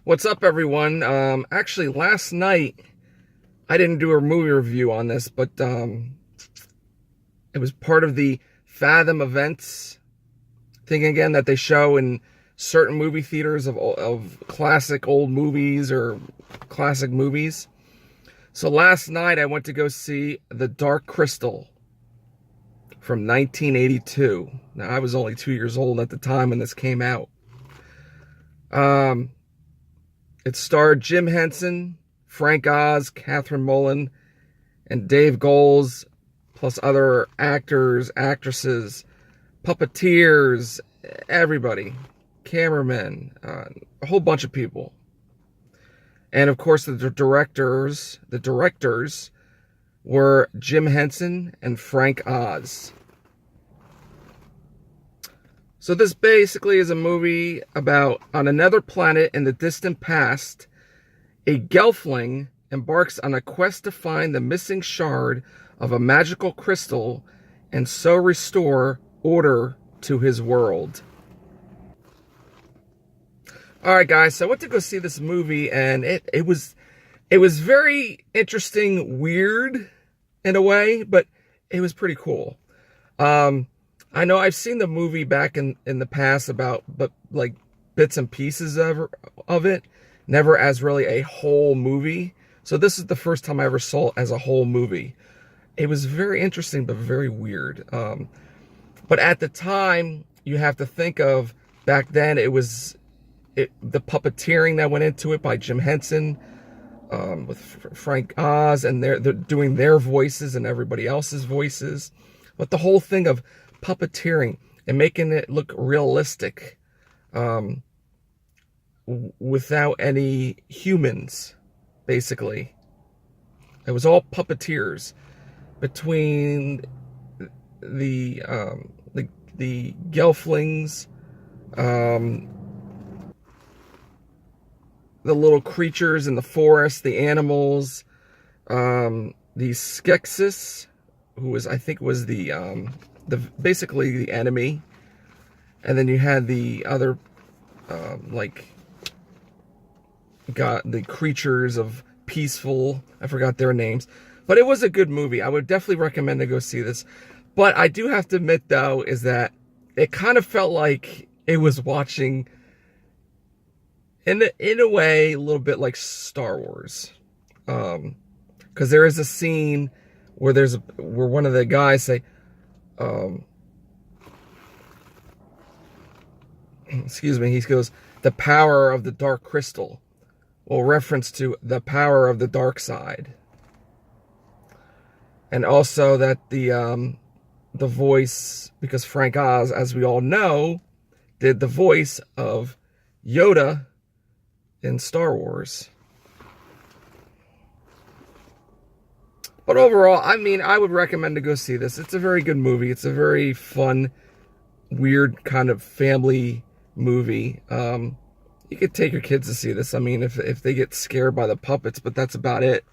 What's up, everyone? Actually, last night I didn't do a movie review on this, but it was part of the Fathom events thing again that they show in certain movie theaters of classic old movies or classic movies. So last night I went to go see The Dark Crystal from 1982. Now, I was only 2 years old at the time when this came out. It starred Jim Henson, Frank Oz, Catherine Mullen, and Dave Goelz, plus other actors, actresses, puppeteers, everybody, cameramen, a whole bunch of people. And of course, the directors were Jim Henson and Frank Oz. So this basically is a movie about, on another planet in the distant past, a Gelfling embarks on a quest to find the missing shard of a magical crystal and so restore order to his world. Alright guys, so I went to go see this movie, and it was very interesting, weird in a way, but it was pretty cool. I know I've seen the movie back in the past but like bits and pieces of it, never as really a whole movie. So this is the first time I ever saw it as a whole movie. It was very interesting, but very weird. But at the time, you have to think of, back then, the puppeteering that went into it by Jim Henson, with Frank Oz, and they're doing their voices and everybody else's voices. But the whole thing of puppeteering and making it look realistic, without any humans, basically. It was all puppeteers between the Gelflings, the little creatures in the forest, the animals, the Skeksis, who was, I think, was basically the enemy, and then you had the other, the creatures of peaceful. I forgot their names, but it was a good movie. I would definitely recommend to go see this. But I do have to admit, though, is that it kind of felt like it was watching, in a way, a little bit like Star Wars, because there is a scene where one of the guys say, excuse me, he goes, "The power of the dark crystal," well, reference to the power of the dark side. And also that the voice, because Frank Oz, as we all know, did the voice of Yoda in Star Wars. But overall, I mean, I would recommend to go see this. It's a very good movie. It's a very fun, weird kind of family movie. You could take your kids to see this. I mean, if they get scared by the puppets, but that's about it.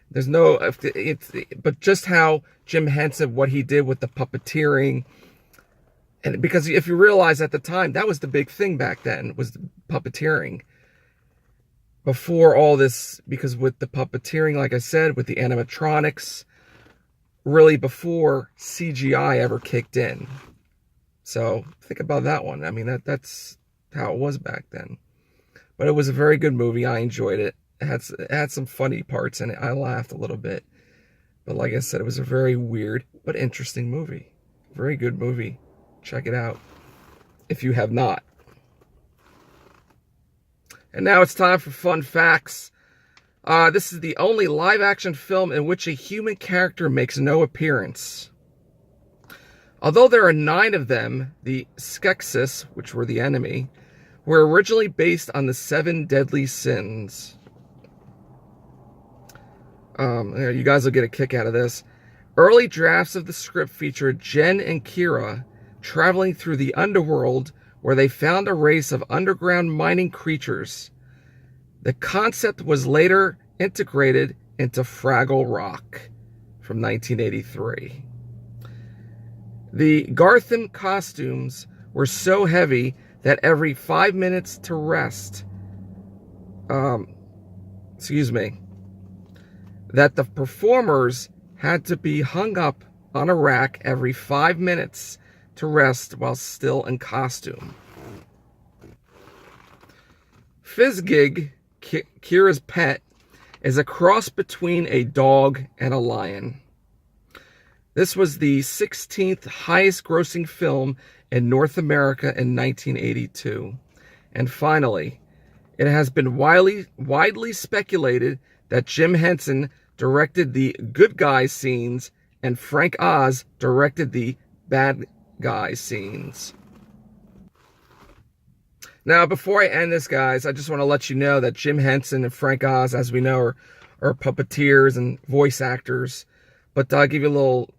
There's but just how Jim Henson, what he did with the puppeteering, and because if you realize at the time, that was the big thing back then, was the puppeteering. Before all this, because with the puppeteering, like I said, with the animatronics, really before CGI ever kicked in. So think about that one. I mean, that's how it was back then. But it was a very good movie. I enjoyed it. It had some funny parts in it. I laughed a little bit. But like I said, it was a very weird but interesting movie. Very good movie. Check it out if you have not. And now it's time for fun facts. This is the only live-action film in which a human character makes no appearance. Although there are 9 of them, the Skeksis, which were the enemy, were originally based on the 7 deadly sins. You guys will get a kick out of this. Early drafts of the script featured Jen and Kira traveling through the underworld, where they found a race of underground mining creatures. The concept was later integrated into Fraggle Rock from 1983. The Gartham costumes were so heavy that every 5 minutes to rest, excuse me, that the performers had to be hung up on a rack every 5 minutes to rest while still in costume. Fizzgig, Kira's pet, is a cross between a dog and a lion. This was the 16th highest grossing film in North America in 1982. And finally, it has been widely speculated that Jim Henson directed the good guy scenes and Frank Oz directed the bad guy scenes. Now, before I end this, guys, I just want to let you know that Jim Henson and Frank Oz, as we know, are puppeteers and voice actors. But I'll give you a little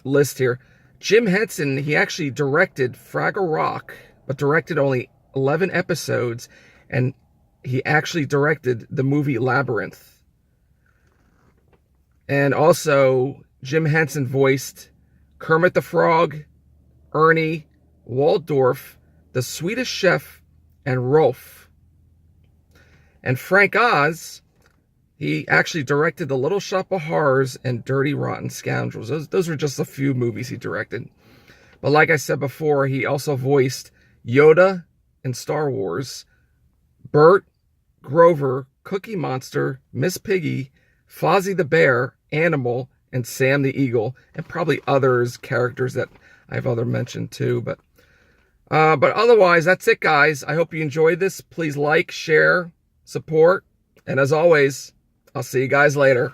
list here. Jim Henson, he actually directed Fraggle Rock, but directed only 11 episodes, and he actually directed the movie Labyrinth. And also, Jim Henson voiced Kermit the Frog, Ernie, Waldorf, the Swedish Chef, and Rolf. And Frank Oz, he actually directed The Little Shop of Horrors and Dirty Rotten Scoundrels. Those were just a few movies he directed. But like I said before, he also voiced Yoda in Star Wars, Bert, Grover, Cookie Monster, Miss Piggy, Fozzie the Bear, Animal, and Sam the Eagle, and probably others, characters that I've other mentioned too. But otherwise, that's it, guys. I hope you enjoyed this. Please like, share, support, and as always, I'll see you guys later.